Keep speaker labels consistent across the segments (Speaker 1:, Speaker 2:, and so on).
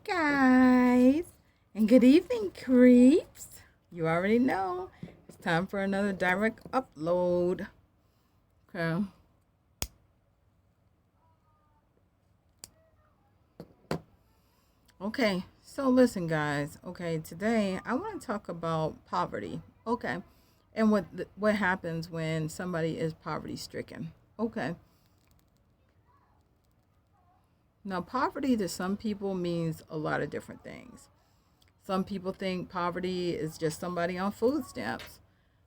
Speaker 1: guys, and good evening, creeps. You already know it's time for another direct upload. Okay. Okay, so listen, guys. Okay, today I want to talk about poverty. Okay, and what happens when somebody is poverty stricken. Okay, now poverty to some people means a lot of different things. Some people think poverty is just somebody on food stamps.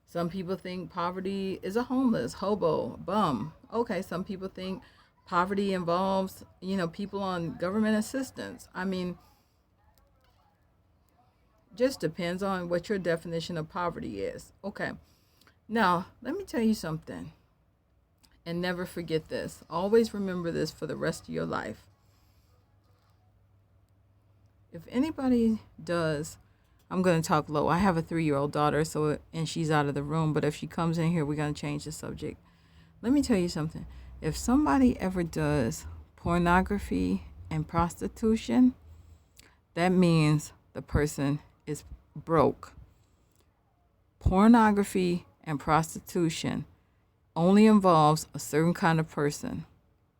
Speaker 1: Some people think poverty is a homeless, hobo, bum. Okay, some people think poverty involves, people on government assistance. I mean, just depends on what your definition of poverty is. Okay. Now, let me tell you something. And never forget this. Always remember this for the rest of your life. If anybody does, I'm going to talk low. I have a 3-year-old daughter, and she's out of the room, but if she comes in here, we're going to change the subject. Let me tell you something. If somebody ever does pornography and prostitution, that means the person is broke. Pornography and prostitution only involves a certain kind of person.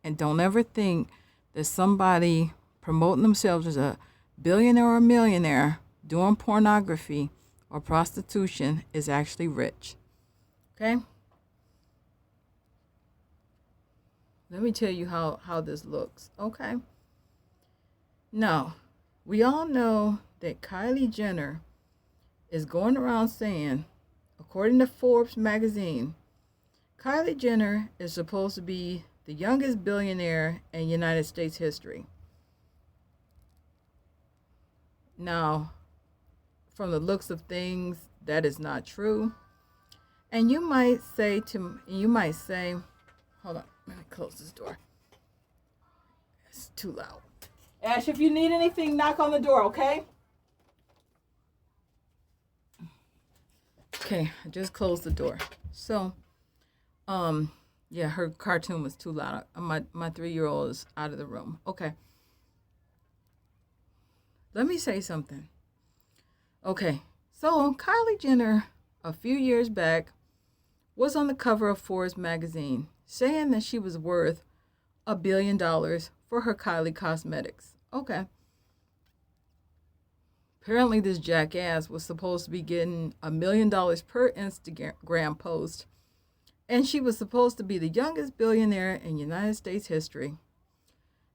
Speaker 1: And don't ever think that somebody promoting themselves as a billionaire or a millionaire doing pornography or prostitution is actually rich. Okay? Let me tell you how this looks. Okay? Now, we all know that Kylie Jenner is going around saying, according to Forbes magazine, Kylie Jenner is supposed to be the youngest billionaire in United States history. Now, from the looks of things, that is not true. And you might say, hold on, let me close this door. It's too loud. Ash, if you need anything, knock on the door, okay? Okay, I just closed the door. So, yeah, her cartoon was too loud. My 3-year-old is out of the room. Okay. Let me say something. Okay, so Kylie Jenner, a few years back, was on the cover of Forbes magazine saying that she was worth $1 billion for her Kylie cosmetics. Okay. Apparently, this jackass was supposed to be getting $1 million per Instagram post, and she was supposed to be the youngest billionaire in United States history.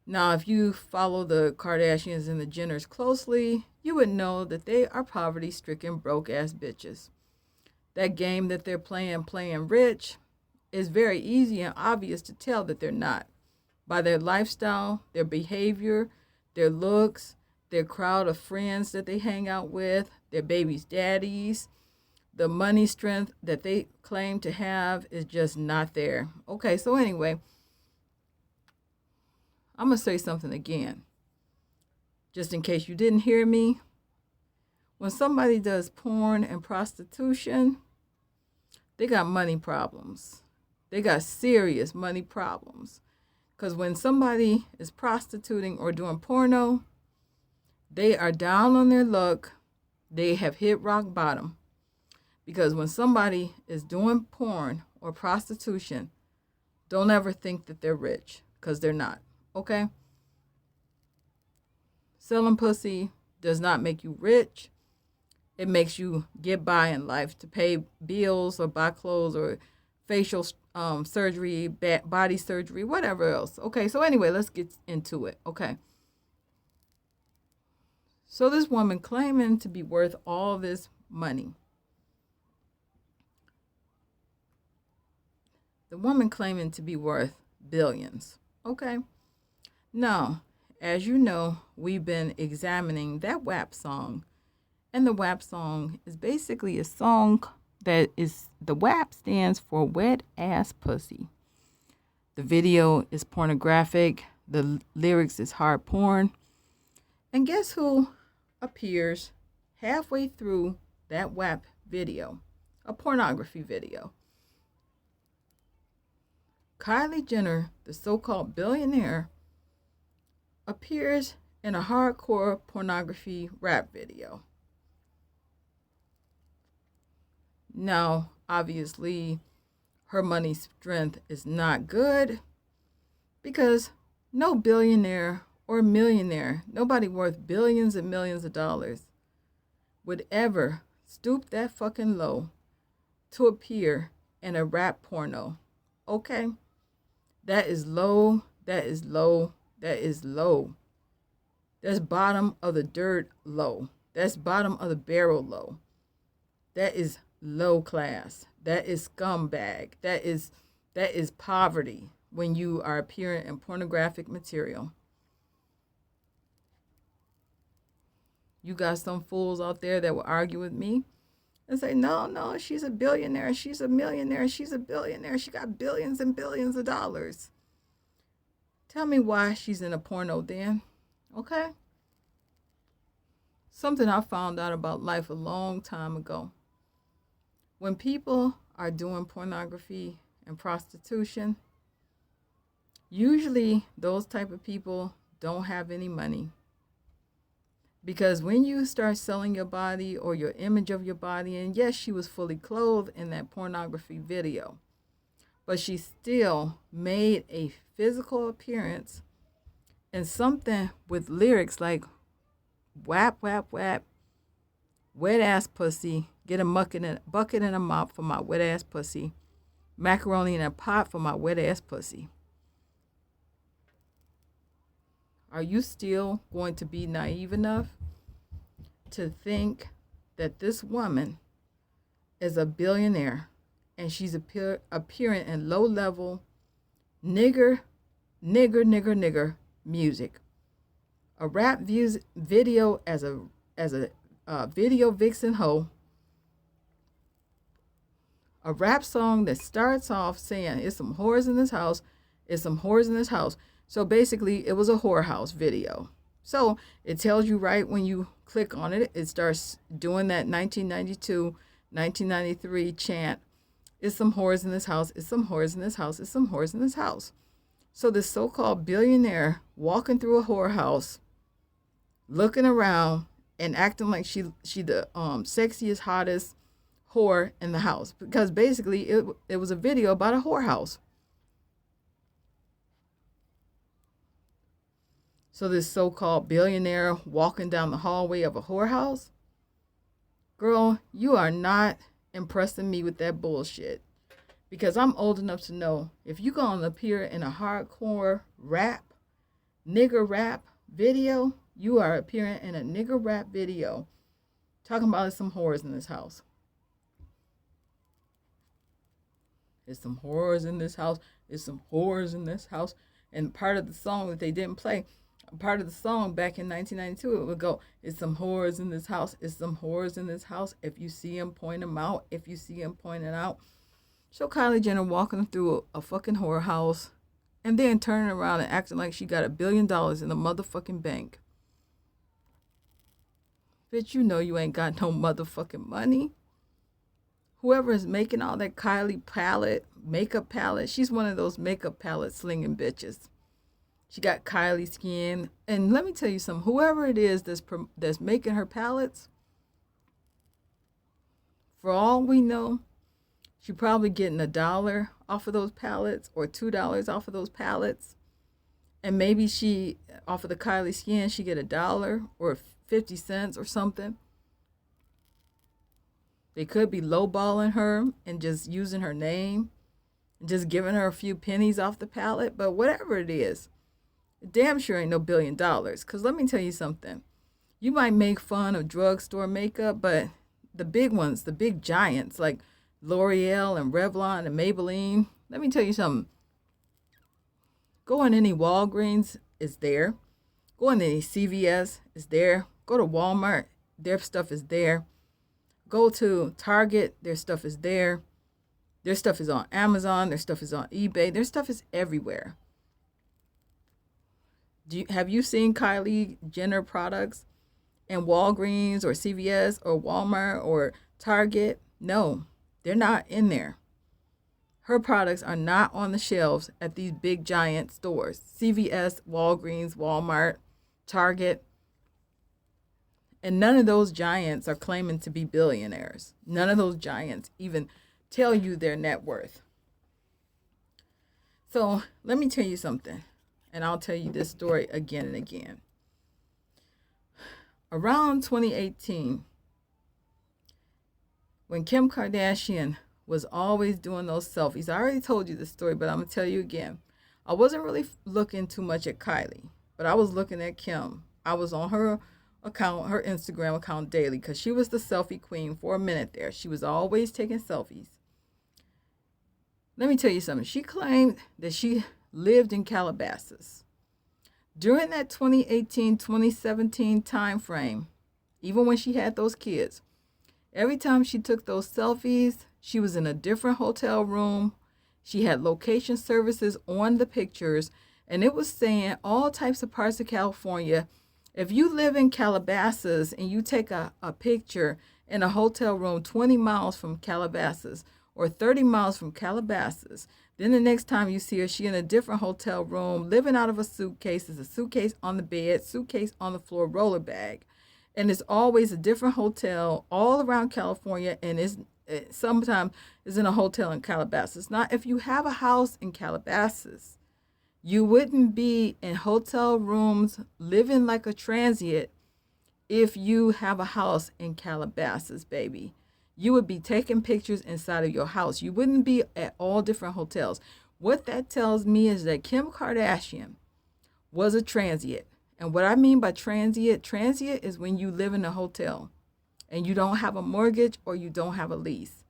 Speaker 1: Now, if you follow the Kardashians and the Jenners closely, you would know that they are poverty-stricken, broke-ass bitches. That game that they're playing rich, is very easy and obvious to tell that they're not. By their lifestyle, their behavior, their looks, their crowd of friends that they hang out with, their baby's daddies, the money strength that they claim to have is just not there. Okay, so anyway, I'm going to say something again, just in case you didn't hear me. When somebody does porn and prostitution, they got money problems. They got serious money problems. Because when somebody is prostituting or doing porno, they are down on their luck. They have hit rock bottom. Because when somebody is doing porn or prostitution, don't ever think that they're rich, because they're not. Okay? Selling pussy does not make you rich. It makes you get by in life to pay bills or buy clothes or facial surgery, body surgery, whatever else. Okay, so anyway, let's get into it. Okay. So this woman claiming to be worth all this money. The woman claiming to be worth billions. Okay. Now, as you know, we've been examining that WAP song. And the WAP song is basically a song that is, the WAP stands for wet ass pussy. The video is pornographic. The lyrics is hard porn. And guess who appears halfway through that WAP video? A pornography video. Kylie Jenner, the so-called billionaire, appears in a hardcore pornography rap video. Now, obviously, her money strength is not good because no billionaire or millionaire, nobody worth billions and millions of dollars, would ever stoop that fucking low to appear in a rap porno. Okay? That is low. That is low. That is low. That's bottom of the dirt low. That's bottom of the barrel low. That is low class. That is scumbag. That is poverty when you are appearing in pornographic material. You got some fools out there that will argue with me and say, no, she's a billionaire, she's a millionaire, she's a billionaire, she got billions and billions of dollars. Tell me why she's in a porno then, okay? Something I found out about life a long time ago. When people are doing pornography and prostitution, usually those type of people don't have any money. Because when you start selling your body or your image of your body, and yes, she was fully clothed in that pornography video, but she still made a physical appearance in something with lyrics like whap, whap, whap, wet ass pussy, get a bucket and a mop for my wet ass pussy, macaroni in a pot for my wet ass pussy. Are you still going to be naive enough to think that this woman is a billionaire and she's appearing in low-level nigger music? A rap video as a video vixen hoe. A rap song that starts off saying, it's some whores in this house, it's some whores in this house. So basically, it was a whorehouse video. So it tells you right when you click on it, it starts doing that 1992, 1993 chant. It's some whores in this house. It's some whores in this house. It's some whores in this house. So this so-called billionaire walking through a whorehouse, looking around and acting like she the sexiest, hottest whore in the house. Because basically, it was a video about a whorehouse. So this so-called billionaire walking down the hallway of a whorehouse? Girl, you are not impressing me with that bullshit. Because I'm old enough to know if you're going to appear in a hardcore rap, nigger rap video, you are appearing in a nigger rap video talking about some whores in this house. There's some whores in this house. There's some whores in this house. And part of the song that they didn't play, part of the song back in 1992, it would go, it's some whores in this house. It's some whores in this house. If you see them, point them out. If you see them, point it out. So Kylie Jenner walking through a fucking whorehouse and then turning around and acting like she got $1 billion in the motherfucking bank. Bitch, you know you ain't got no motherfucking money. Whoever is making all that Kylie makeup palette, she's one of those makeup palette slinging bitches. She got Kylie skin. And let me tell you something. Whoever it is that's making her palettes, for all we know, she probably getting $1 off of those palettes or $2 off of those palettes. And maybe she, off of the Kylie skin, she get $1 or 50 cents or something. They could be lowballing her and just using her name and just giving her a few pennies off the palette. But whatever it is, damn sure ain't no $1 billion. Because let me tell you something. You might make fun of drugstore makeup, but the big ones, the big giants like L'Oreal and Revlon and Maybelline, let me tell you something. Go on any Walgreens, it's there. Go on any CVS, it's there. Go to Walmart, their stuff is there. Go to Target, their stuff is there. Their stuff is on Amazon, their stuff is on eBay, their stuff is everywhere. Have you seen Kylie Jenner products in Walgreens or CVS or Walmart or Target? No, they're not in there. Her products are not on the shelves at these big giant stores. CVS, Walgreens, Walmart, Target. And none of those giants are claiming to be billionaires. None of those giants even tell you their net worth. So let me tell you something, and I'll tell you this story again and again. Around 2018, when Kim Kardashian was always doing those selfies, I already told you this story, but I'm going to tell you again. I wasn't really looking too much at Kylie, but I was looking at Kim. I was on her account, her Instagram account daily, because she was the selfie queen for a minute there. She was always taking selfies. Let me tell you something. She claimed that she lived in Calabasas. During that 2018-2017 time frame, even when she had those kids, every time she took those selfies, she was in a different hotel room. She had location services on the pictures, and it was saying all types of parts of California. If you live in Calabasas and you take a picture in a hotel room 20 miles from Calabasas or 30 miles from Calabasas, then the next time you see her, she in a different hotel room, living out of a suitcase. There's a suitcase on the bed, suitcase on the floor, roller bag. And it's always a different hotel all around California, and sometimes is in a hotel in Calabasas. Now, if you have a house in Calabasas, you wouldn't be in hotel rooms living like a transient if you have a house in Calabasas, baby. You would be taking pictures inside of your house. You wouldn't be at all different hotels. What that tells me is that Kim Kardashian was a transient. And what I mean by transient is when you live in a hotel and you don't have a mortgage or you don't have a lease.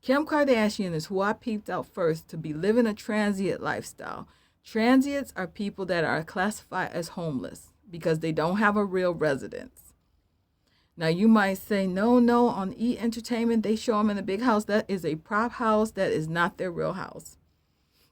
Speaker 1: Kim Kardashian is who I peeped out first to be living a transient lifestyle. Transients are people that are classified as homeless because they don't have a real residence. Now, you might say, no, on E! Entertainment, they show them in a big house. That is a prop house. That is not their real house.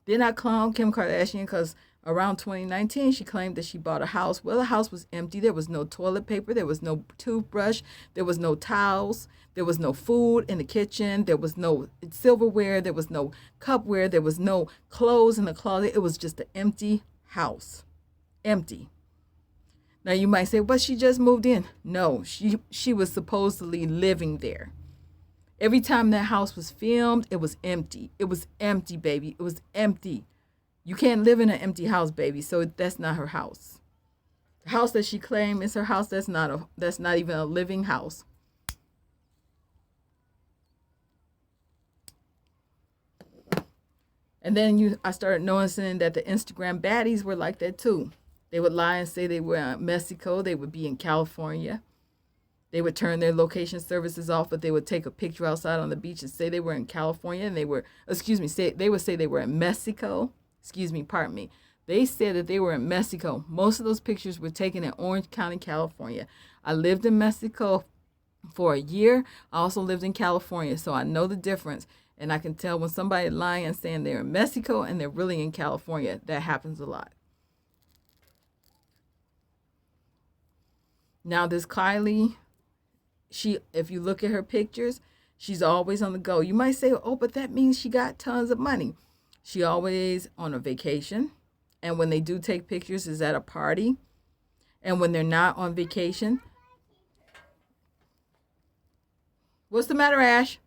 Speaker 1: Then I clown Kim Kardashian because around 2019, she claimed that she bought a house. Well, the house was empty. There was no toilet paper. There was no toothbrush. There was no towels. There was no food in the kitchen. There was no silverware. There was no cupware. There was no clothes in the closet. It was just an empty house. Empty. Now, you might say, but she just moved in. No, she was supposedly living there. Every time that house was filmed, it was empty. It was empty, baby. It was empty. You can't live in an empty house, baby. So that's not her house. The house that she claimed is her house. That's not even a living house. And then I started noticing that the Instagram baddies were like that too. They would lie and say they were in Mexico. They would be in California. They would turn their location services off, but they would take a picture outside on the beach and say they were in California, and they would say they were in Mexico. Pardon me. They said that they were in Mexico. Most of those pictures were taken in Orange County, California. I lived in Mexico for a year. I also lived in California, so I know the difference. And I can tell when somebody lying and saying they're in Mexico and they're really in California. That happens a lot. Now, this Kylie, if you look at her pictures, she's always on the go. You might say, oh, but that means she got tons of money. She always on a vacation. And when they do take pictures, is at a party. And when they're not on vacation. What's the matter, Ash?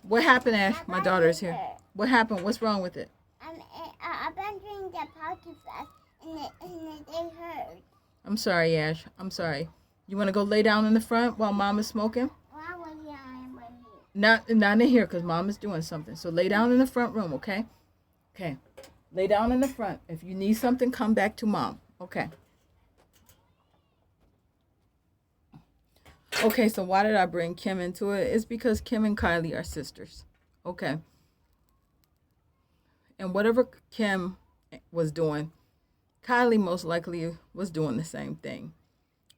Speaker 1: What happened, Ash? My daughter's here. What happened? What's wrong with it?
Speaker 2: I've been doing the pocket fast, and they hurt.
Speaker 1: I'm sorry, Ash. I'm sorry. You want to go lay down in the front while Mom is smoking? Not in here because Mom is doing something. So lay down in the front room, okay? Okay. Lay down in the front. If you need something, come back to Mom. Okay. Okay, so why did I bring Kim into it? It's because Kim and Kylie are sisters. Okay. And whatever Kim was doing, Kylie most likely was doing the same thing.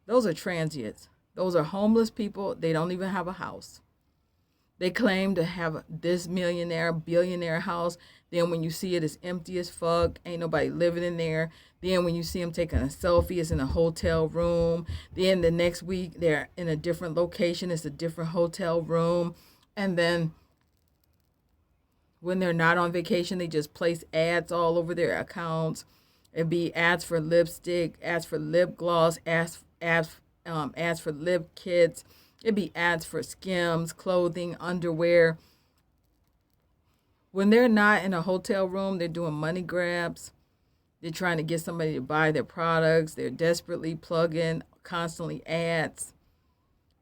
Speaker 1: Those are transients. Those are homeless people. They don't even have a house. They claim to have this millionaire, billionaire house. Then when you see it, it's empty as fuck. Ain't nobody living in there. Then when you see them taking a selfie, it's in a hotel room. Then the next week, they're in a different location. It's a different hotel room. And then when they're not on vacation, they just place ads all over their accounts. It'd be ads for lipstick, ads for lip gloss, ads for lip kits. It'd be ads for Skims, clothing, underwear. When they're not in a hotel room, they're doing money grabs. They're trying to get somebody to buy their products. They're desperately plugging constantly ads.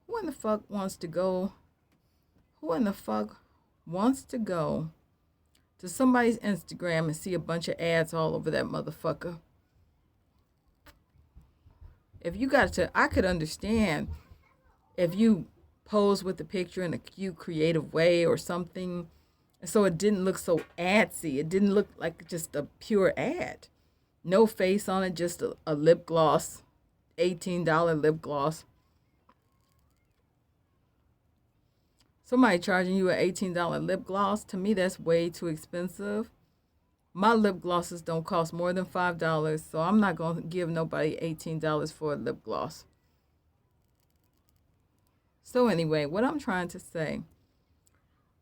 Speaker 1: Who in the fuck wants to go? Who in the fuck wants to go to somebody's Instagram and see a bunch of ads all over that motherfucker? If you got to, I could understand if you pose with the picture in a cute, creative way or something, so it didn't look so adsy. It didn't look like just a pure ad. No face on it, just a lip gloss, $18 lip gloss. Somebody charging you an $18 lip gloss, to me that's way too expensive. My lip glosses don't cost more than $5, so I'm not going to give nobody $18 for a lip gloss. So anyway, what I'm trying to say,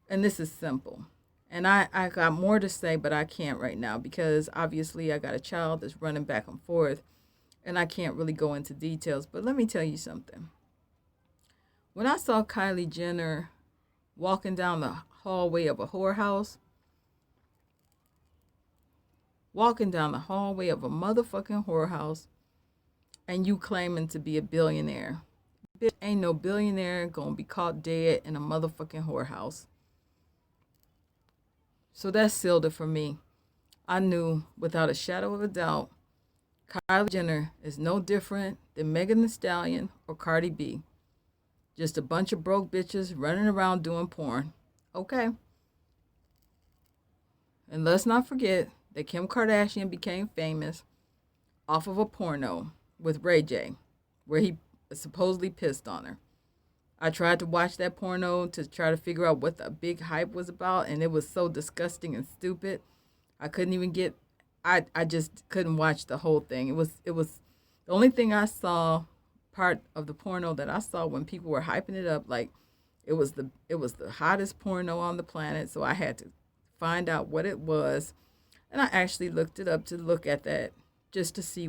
Speaker 1: and this is simple, and I got more to say, but I can't right now because obviously I got a child that's running back and forth, and I can't really go into details. But let me tell you something. When I saw Kylie Jenner walking down the hallway of a whorehouse, walking down the hallway of a motherfucking whorehouse, and you claiming to be a billionaire. Bitch, ain't no billionaire gonna be caught dead in a motherfucking whorehouse. So that sealed it for me. I knew without a shadow of a doubt, Kylie Jenner is no different than Megan Thee Stallion or Cardi B. Just a bunch of broke bitches running around doing porn. Okay? And let's not forget that Kim Kardashian became famous off of a porno with Ray J, where he supposedly pissed on her. I tried to watch that porno to try to figure out what the big hype was about, and it was so disgusting and stupid. I couldn't even get, I just couldn't watch the whole thing. It was the only thing I saw, part of the porno that I saw when people were hyping it up, like it was the hottest porno on the planet. So I had to find out what it was, and I actually looked it up to look at that just to see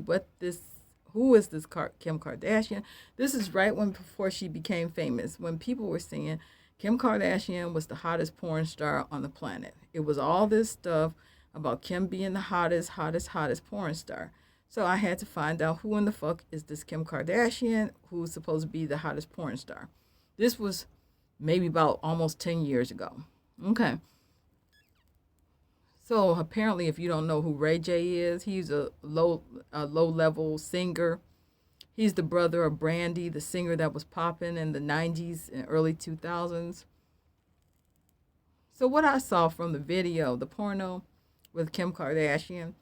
Speaker 1: who is this Kim Kardashian. This is right before she became famous, when people were saying Kim Kardashian was the hottest porn star on the planet. It was all this stuff about Kim being the hottest porn star. So I had to find out who in the fuck is this Kim Kardashian, who's supposed to be the hottest porn star. This was maybe about almost 10 years ago. Okay. So apparently, if you don't know who Ray J is, he's a low-level singer. He's the brother of Brandy, the singer that was popping in the 90s and early 2000s. So what I saw from the video, the porno with Kim Kardashian,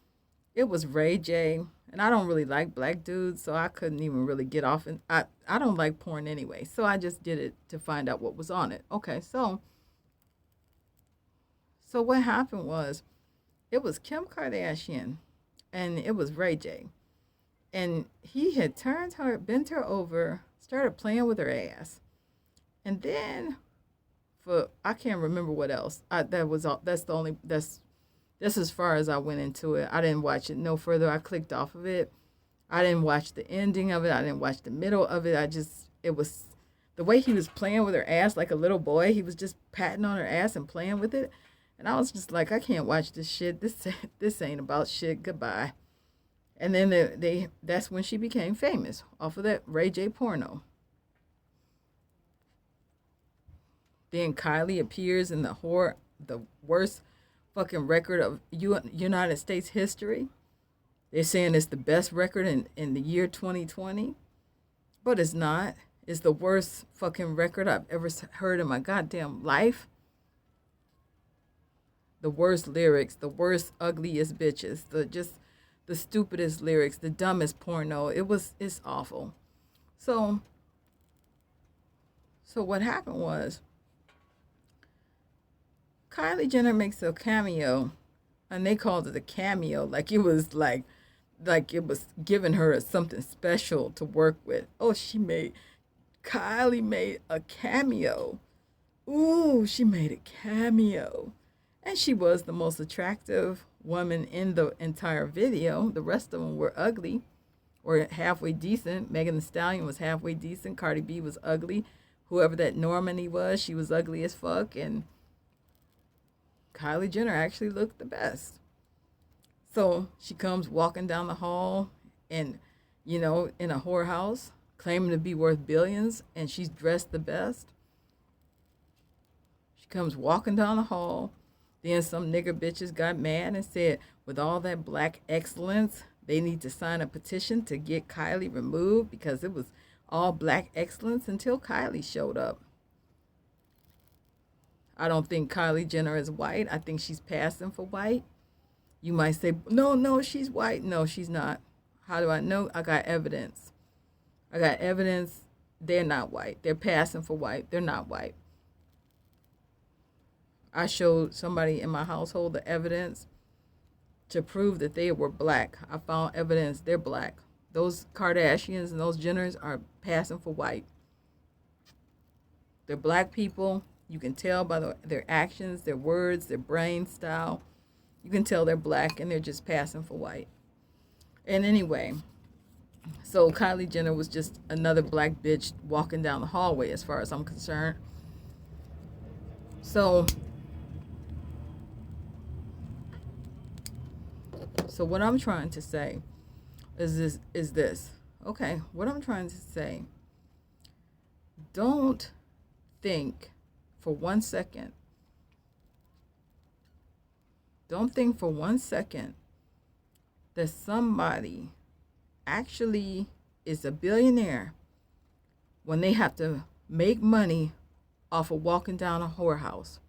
Speaker 1: it was Ray J. And I don't really like black dudes, so I couldn't even really get off. And I don't like porn anyway, so I just did it to find out what was on it. Okay, so what happened was, it was Kim Kardashian, and it was Ray J. And he had bent her over, started playing with her ass. And then, I can't remember what else. That's as far as I went into it. I didn't watch it no further. I clicked off of it. I didn't watch the ending of it. I didn't watch the middle of it. It was the way he was playing with her ass like a little boy. He was just patting on her ass and playing with it. And I was just like, I can't watch this shit. This ain't about shit. Goodbye. And then that's when she became famous, off of that Ray J porno. Then Kylie appears in the worst fucking record of United States history. They're saying it's the best record in the year 2020. But it's not. It's the worst fucking record I've ever heard in my goddamn life. The worst lyrics, the worst, ugliest bitches, the stupidest lyrics, the dumbest porno. It's awful. So what happened was, Kylie Jenner makes a cameo, and they called it a cameo, like it was giving her something special to work with. Oh, Kylie made a cameo. Ooh, she made a cameo. And she was the most attractive women in the entire video. The rest of them were ugly or halfway decent. Megan Thee Stallion was halfway decent. Cardi B was ugly. Whoever that Normani was, she was ugly as fuck. And Kylie Jenner actually looked the best. So she comes walking down the hall and, you know, in a whorehouse, claiming to be worth billions, and she's dressed the best. She comes walking down the hall. Then some nigger bitches got mad and said, with all that black excellence, they need to sign a petition to get Kylie removed because it was all black excellence until Kylie showed up. I don't think Kylie Jenner is white. I think she's passing for white. You might say, no, she's white. No, she's not. How do I know? I got evidence. They're not white. They're passing for white. They're not white. I showed somebody in my household the evidence to prove that they were black. I found evidence they're black. Those Kardashians and those Jenners are passing for white. They're black people. You can tell by their actions, their words, their brain style. You can tell they're black and they're just passing for white. And anyway, so Kylie Jenner was just another black bitch walking down the hallway as far as I'm concerned. So what I'm trying to say is this. Okay, what I'm trying to say, don't think for 1 second. Don't think for 1 second that somebody actually is a billionaire when they have to make money off of walking down a whorehouse.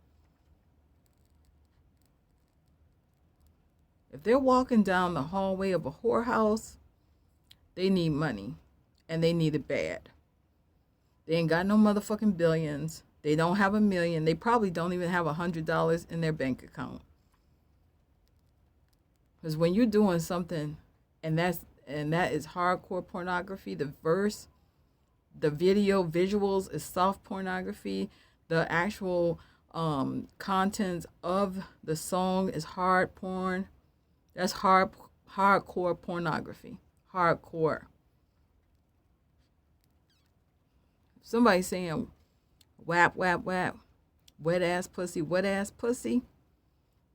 Speaker 1: If they're walking down the hallway of a whorehouse, they need money, and they need it bad. They ain't got no motherfucking billions. They don't have $1 million. They probably don't even have $100 in their bank account. Because when you're doing something, and that is hardcore pornography, the video visuals is soft pornography. The actual contents of the song is hard porn. That's hardcore pornography. Hardcore. Somebody saying whap, whap, whap, wet ass pussy,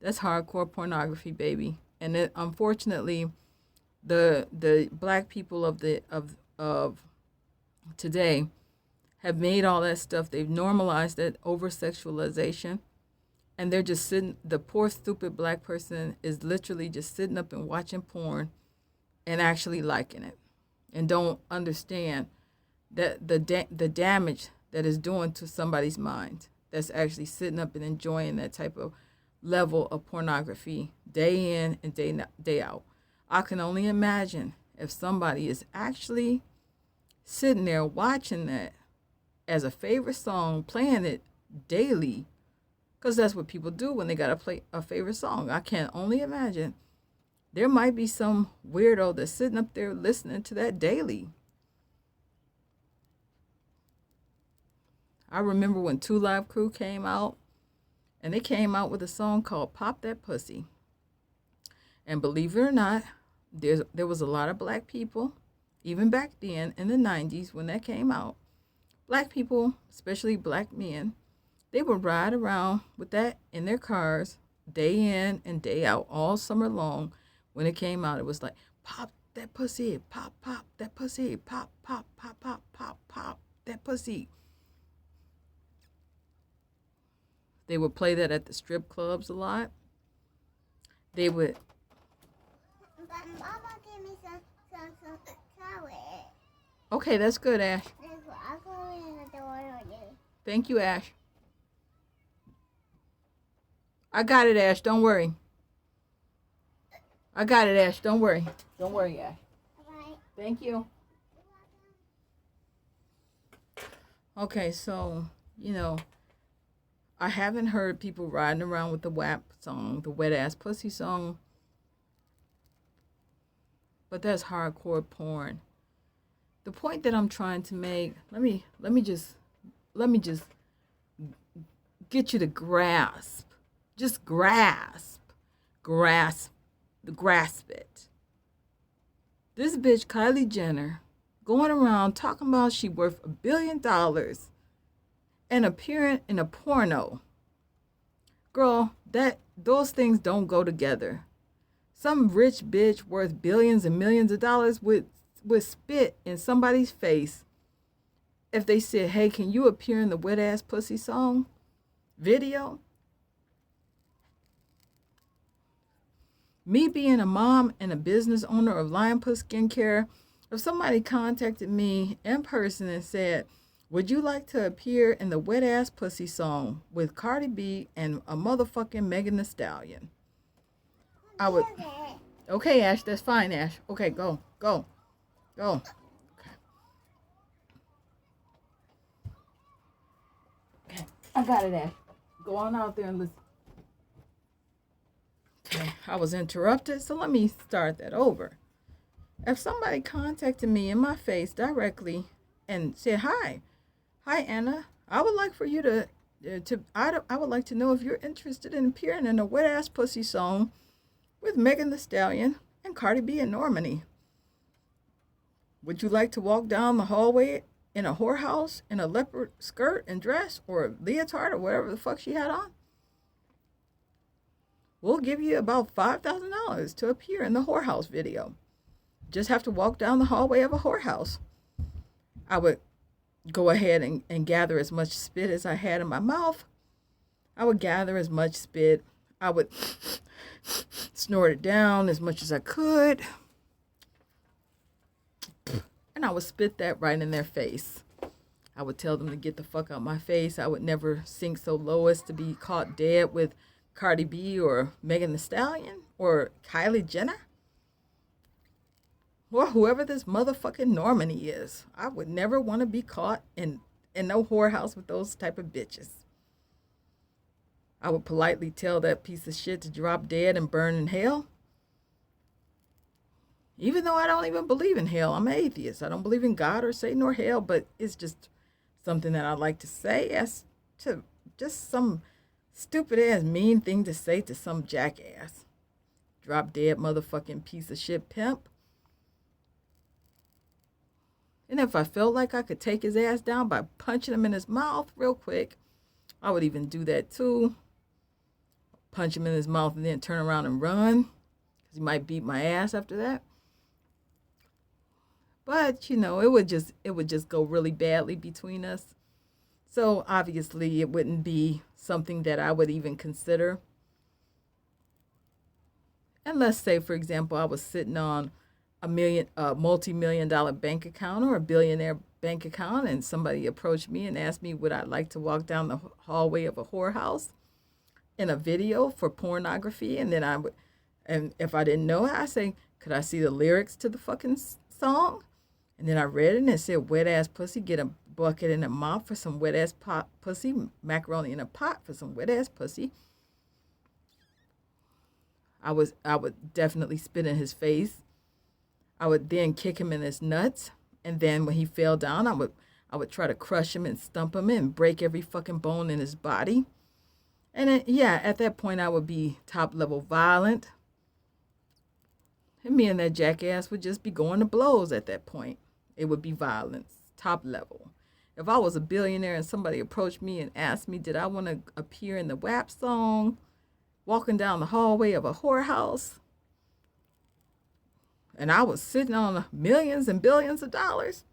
Speaker 1: that's hardcore pornography, baby. And it, unfortunately, the black people of today have made all that stuff. They've normalized that over-sexualization. And they're just sitting, the poor, stupid black person is literally just sitting up and watching porn and actually liking it. And don't understand that the damage that is doing to somebody's mind that's actually sitting up and enjoying that type of level of pornography day in and day out. I can only imagine if somebody is actually sitting there watching that as a favorite song, playing it daily, because that's what people do when they got to play a favorite song. I can only imagine there might be some weirdo that's sitting up there listening to that daily. I remember when 2 Live Crew came out, and they came out with a song called Pop That Pussy. And believe it or not, there was a lot of black people, even back then in the 90s when that came out. Black people, especially black men, they would ride around with that in their cars day in and day out all summer long. When it came out, it was like, pop that pussy, pop that pussy, pop that pussy. They would play that at the strip clubs a lot. They would.
Speaker 2: But Mama gave me some chocolate.
Speaker 1: Okay, that's good, Ash.
Speaker 2: I'll go in the door on you.
Speaker 1: Thank you, Ash. I got it, Ash. Don't worry. I got it, Ash. Don't worry. Don't worry, Ash.
Speaker 2: Bye.
Speaker 1: Thank you. Okay, so, I haven't heard people riding around with the WAP song, the wet ass pussy song. But that's hardcore porn. The point that I'm trying to make, let me just get you to grasp. Just grasp grasp it. This bitch Kylie Jenner going around talking about she worth $1 billion and appearing in a porno. Girl, those things don't go together. Some rich bitch worth billions and millions of dollars would spit in somebody's face if they said, hey, can you appear in the Wet Ass Pussy song video? Me being a mom and a business owner of Lion Puss Skincare, if somebody contacted me in person and said, would you like to appear in the Wet Ass Pussy song with Cardi B and a motherfucking Megan Thee Stallion? I would. Okay, Ash, that's fine, Ash. Okay, go. Okay. I got it, Ash. Go on out there and listen. Okay, I was interrupted, so let me start that over. If somebody contacted me in my face directly and said, hi Anna, I would like for you I would like to know if you're interested in appearing in a Wet Ass Pussy song with Megan Thee Stallion and Cardi B and Normani. Would you like to walk down the hallway in a whorehouse in a leopard skirt and dress or a leotard or whatever the fuck she had on? We'll give you about $5,000 to appear in the whorehouse video. Just have to walk down the hallway of a whorehouse. I would go ahead and gather as much spit as I had in my mouth. I would gather as much spit. I would snort it down as much as I could. And I would spit that right in their face. I would tell them to get the fuck out my face. I would never sink so low as to be caught dead with Cardi B or Megan Thee Stallion or Kylie Jenner or whoever this motherfucking Normani is. I would never want to be caught in no whorehouse with those type of bitches. I would politely tell that piece of shit to drop dead and burn in hell. Even though I don't even believe in hell. I'm an atheist. I don't believe in God or Satan or hell, but it's just something that I like to say as to just some stupid ass mean thing to say to some jackass. Drop dead motherfucking piece of shit pimp. And if I felt like I could take his ass down by punching him in his mouth real quick, I would even do that too. Punch him in his mouth and then turn around and run, because he might beat my ass after that. But, you know, it would just go really badly between us. So obviously it wouldn't be something that I would even consider. And let's say, for example, I was sitting on a multi-million-dollar bank account or a billionaire bank account, and somebody approached me and asked me would I like to walk down the hallway of a whorehouse in a video for pornography. And then and if I didn't know it, I say, could I see the lyrics to the fucking song? And then I read it and it said, wet ass pussy, get a bucket and a mop for some wet ass pussy, macaroni in a pot for some wet ass pussy. I would definitely spit in his face. I would then kick him in his nuts. And then when he fell down, I would try to crush him and stump him and break every fucking bone in his body. And at that point I would be top level violent. And me and that jackass would just be going to blows at that point. It would be violence, top level. If I was a billionaire and somebody approached me and asked me, did I want to appear in the WAP song, walking down the hallway of a whorehouse, and I was sitting on millions and billions of dollars,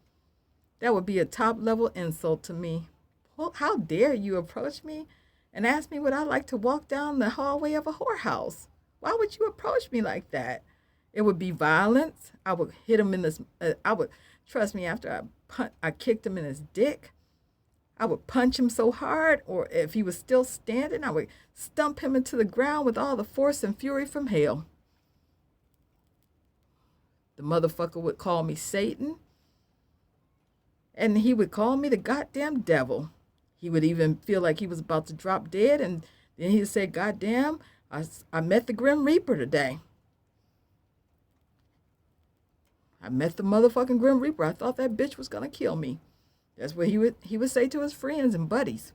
Speaker 1: that would be a top level insult to me. Well, how dare you approach me and ask me would I like to walk down the hallway of a whorehouse? Why would you approach me like that? It would be violence. I would hit him in this. Trust me, after I kicked him in his dick, I would punch him so hard, or if he was still standing, I would stump him into the ground with all the force and fury from hell. The motherfucker would call me Satan, and he would call me the goddamn devil. He would even feel like he was about to drop dead, and then he'd say, goddamn, I met the Grim Reaper today. I met the motherfucking Grim Reaper. I thought that bitch was gonna kill me. That's what he would say to his friends and buddies.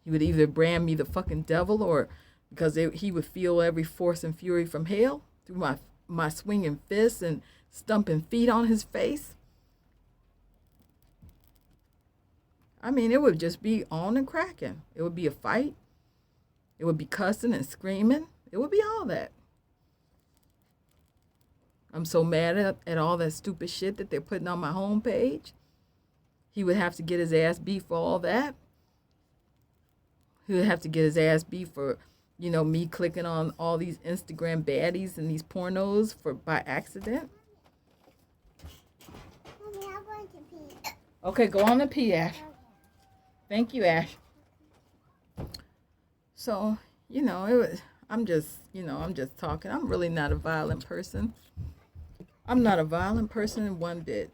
Speaker 1: He would either brand me the fucking devil or because he would feel every force and fury from hell through my swinging fists and stumping feet on his face. I mean, it would just be on and cracking. It would be a fight. It would be cussing and screaming. It would be all that. I'm so mad at all that stupid shit that they're putting on my homepage. He would have to get his ass beat for all that. He would have to get his ass beat for, me clicking on all these Instagram baddies and these pornos by accident.
Speaker 2: Mommy, I'm going to pee.
Speaker 1: Okay, go on and pee, Ash. Thank you, Ash. So, I'm just talking. I'm really not a violent person. I'm not a violent person in one bit.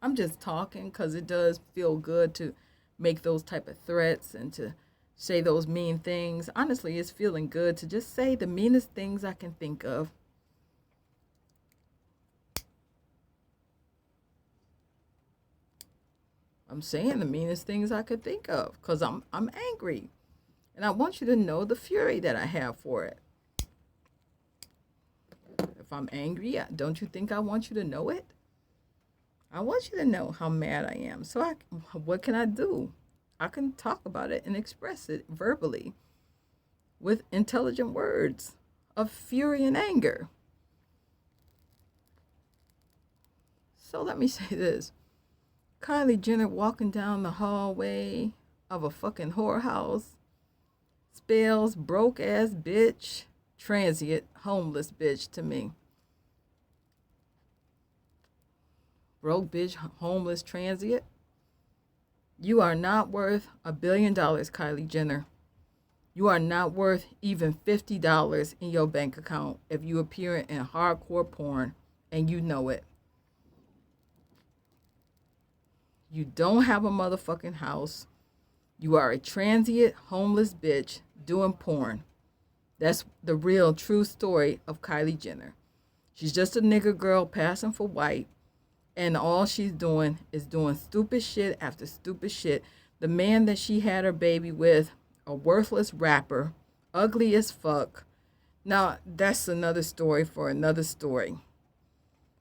Speaker 1: I'm just talking because it does feel good to make those type of threats and to say those mean things. Honestly, it's feeling good to just say the meanest things I can think of. I'm saying the meanest things I could think of because I'm angry. And I want you to know the fury that I have for it. If I'm angry, don't you think I want you to know it? I want you to know how mad I am. So what can I do? I can talk about it and express it verbally with intelligent words of fury and anger. So let me say this. Kylie Jenner walking down the hallway of a fucking whorehouse spells broke ass bitch, transient, homeless bitch to me. Broke bitch, homeless, transient. You are not worth $1 billion, Kylie Jenner. You are not worth even $50 in your bank account if you appear in hardcore porn and you know it. You don't have a motherfucking house. You are a transient, homeless bitch doing porn. That's the real, true story of Kylie Jenner. She's just a nigger girl passing for white. And all she's doing is doing stupid shit after stupid shit. The man that she had her baby with, a worthless rapper, ugly as fuck. Now, that's another story for another story.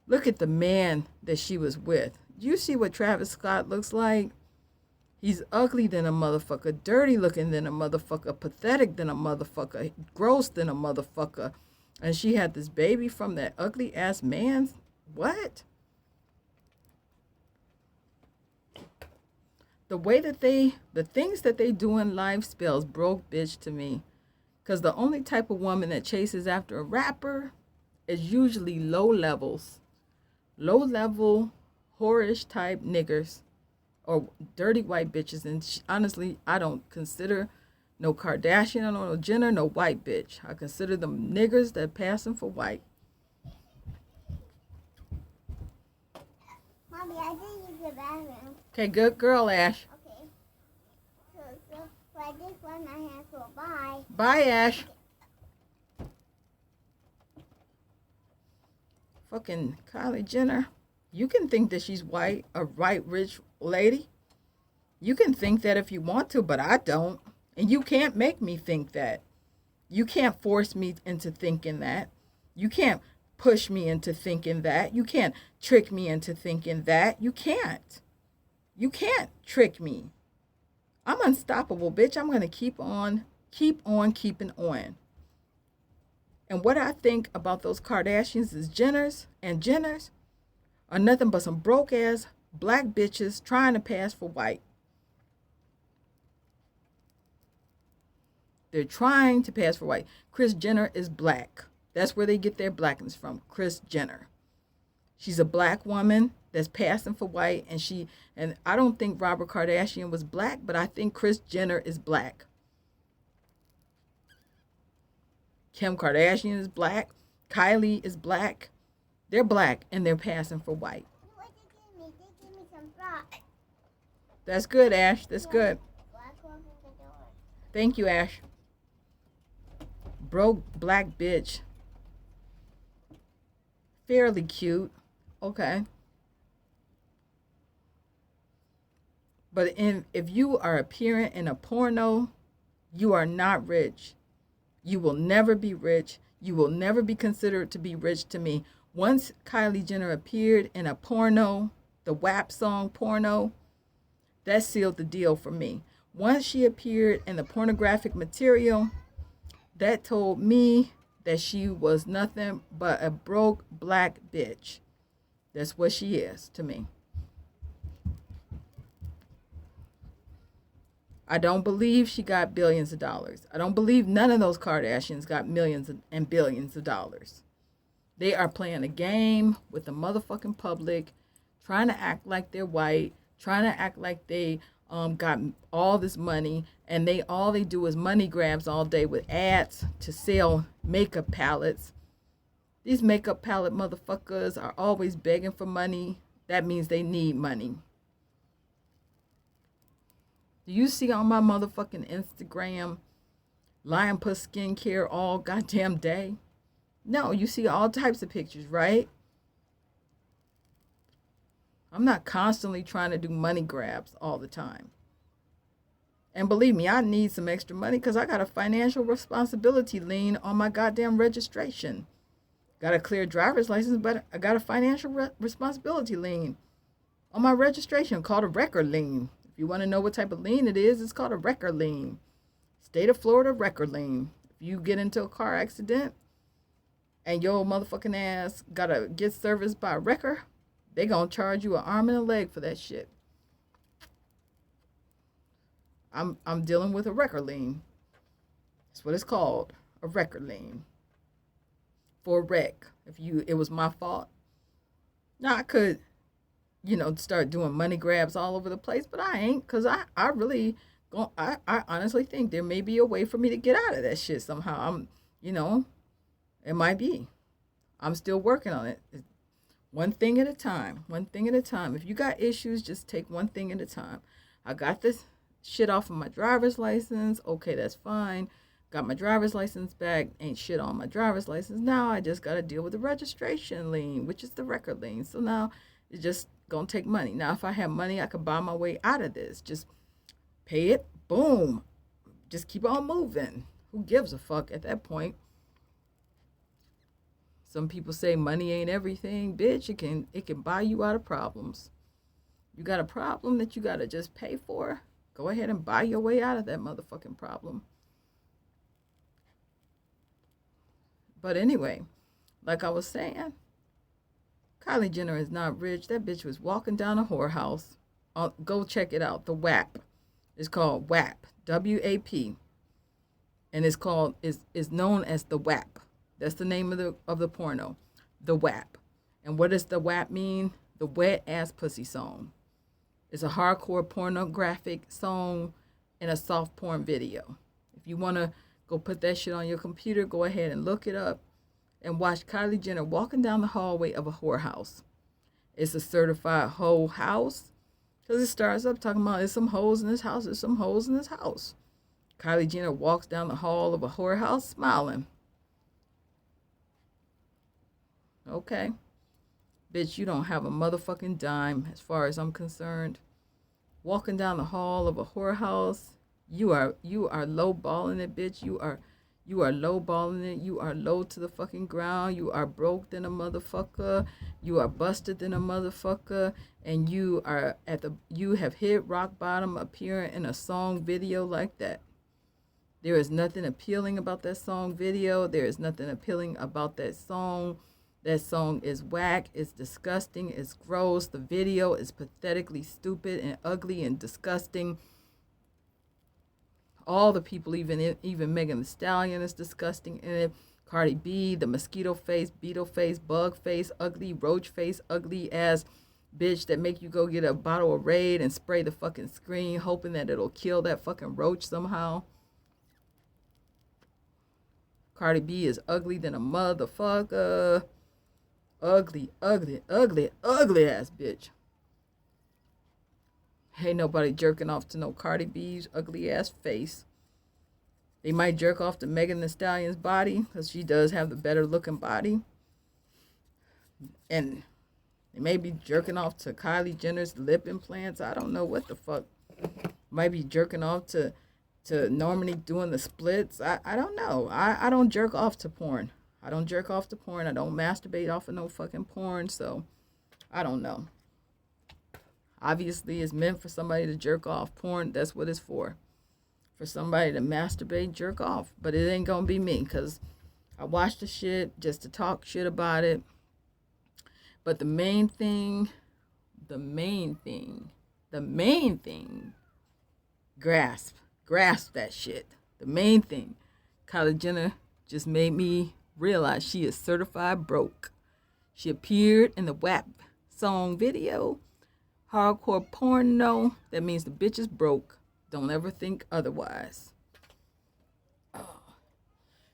Speaker 1: Look at the man that she was with. Do you see what Travis Scott looks like? He's ugly than a motherfucker, dirty looking than a motherfucker, pathetic than a motherfucker, gross than a motherfucker. And she had this baby from that ugly ass man? What? The way that the things that they do in life spells broke bitch to me. Because the only type of woman that chases after a rapper is usually low level, whorish type niggers or dirty white bitches. And honestly, I don't consider no Kardashian or no Jenner no white bitch. I consider them niggers that passing for white.
Speaker 2: Mommy, I didn't use the bathroom.
Speaker 1: Okay, good girl, Ash.
Speaker 2: Okay. So I just want my hands full. Bye.
Speaker 1: Bye, Ash. Fucking Kylie Jenner. You can think that she's white, a white rich lady. You can think that if you want to, but I don't. And you can't make me think that. You can't force me into thinking that. You can't push me into thinking that. You can't trick me into thinking that. You can't. You can't trick me. I'm unstoppable, bitch. I'm going to keep on keeping on. And what I think about those Kardashians is Jenners are nothing but some broke ass black bitches trying to pass for white. They're trying to pass for white. Kris Jenner is black. That's where they get their blackness from. Kris Jenner. She's a black woman that's passing for white, and I don't think Robert Kardashian was black, but I think Kris Jenner is black. Kim Kardashian is black. Kylie is black. They're black and they're passing for white.
Speaker 2: What they give me? They give me some frock.
Speaker 1: That's good, Ash. That's good.
Speaker 2: Black open the door.
Speaker 1: Thank you, Ash. Broke black bitch. Fairly cute. Okay. But if you are appearing in a porno, you are not rich. You will never be rich. You will never be considered to be rich to me. Once Kylie Jenner appeared in a porno, the WAP song Porno, that sealed the deal for me. Once she appeared in the pornographic material, that told me that she was nothing but a broke black bitch. That's what she is to me. I don't believe she got billions of dollars. I don't believe none of those Kardashians got millions and billions of dollars. They are playing a game with the motherfucking public, trying to act like they're white, trying to act like they got all this money, and all they do is money grabs all day with ads to sell makeup palettes. These makeup palette motherfuckers are always begging for money. That means they need money. Do you see on my motherfucking Instagram, Lion Puss skincare all goddamn day? No, you see all types of pictures, right? I'm not constantly trying to do money grabs all the time. And believe me, I need some extra money because I got a financial responsibility lien on my goddamn registration. Got a clear driver's license, but I got a financial responsibility lien on my registration called a record lien. If you want to know what type of lien it is, it's called a record lien. State of Florida record lien. If you get into a car accident and your motherfucking ass gotta get serviced by a wrecker, they gonna charge you an arm and a leg for that shit. I'm dealing with a record lien. That's what it's called, a record lien. For a wreck. It was my fault. Now I could, start doing money grabs all over the place, but I ain't, because I honestly think there may be a way for me to get out of that shit somehow. It might be. I'm still working on it. One thing at a time. One thing at a time. If you got issues, just take one thing at a time. I got this shit off of my driver's license. Okay, that's fine. Got my driver's license back. Ain't shit on my driver's license. Now I just got to deal with the registration lien, which is the record lien. So now it's just going to take money. Now, if I have money, I could buy my way out of this. Just pay it. Boom. Just keep on moving. Who gives a fuck at that point? Some people say money ain't everything. Bitch, it can buy you out of problems. You got a problem that you got to just pay for? Go ahead and buy your way out of that motherfucking problem. But anyway, like I was saying, Kylie Jenner is not rich. That bitch was walking down a whorehouse. Go check it out. The WAP. It's called WAP. W-A-P. And is known as the WAP. That's the name of the porno. The WAP. And what does the WAP mean? The wet ass pussy song. It's a hardcore pornographic song in a soft porn video. If you want to go put that shit on your computer, go ahead and look it up and watch Kylie Jenner walking down the hallway of a whorehouse. It's a certified hoe house because it starts up talking about there's some hoes in this house, there's some hoes in this house. Kylie Jenner walks down the hall of a whorehouse smiling. Okay. Bitch, you don't have a motherfucking dime as far as I'm concerned. Walking down the hall of a whorehouse, you are lowballing it, bitch. You are lowballing it. You are low to the fucking ground. You are broke than a motherfucker. You are busted than a motherfucker. And you have hit rock bottom appearing in a song video like that. There is nothing appealing about that song video. There is nothing appealing about that song. That song is whack, it's disgusting, it's gross. The video is pathetically stupid and ugly and disgusting. All the people, even Megan Thee Stallion is disgusting in it. Cardi B, the mosquito face, beetle face, bug face, ugly roach face, ugly ass bitch that make you go get a bottle of Raid and spray the fucking screen hoping that it'll kill that fucking roach somehow. Cardi B is ugly than a motherfucker. Ugly, ugly, ugly, ugly ass bitch. Ain't nobody jerking off to no Cardi B's ugly ass face. They might jerk off to Megan Thee Stallion's body because she does have the better looking body. And they may be jerking off to Kylie Jenner's lip implants. I don't know what the fuck. Might be jerking off to to normally doing the splits. I don't know. I don't jerk off to porn. I don't jerk off to porn. I don't masturbate off of no fucking porn. So I don't know. Obviously, it's meant for somebody to jerk off. Porn, that's what it's for. For somebody to masturbate, jerk off. But it ain't gonna be me, because I watch the shit just to talk shit about it. But the main thing, grasp that shit. The main thing. Kylie Jenner just made me realize she is certified broke. She appeared in the WAP song video. Hardcore porno. That means the bitch is broke. Don't ever think otherwise. Oh.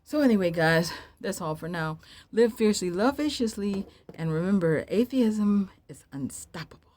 Speaker 1: So anyway, guys, that's all for now. Live fiercely, love viciously, and remember, atheism is unstoppable.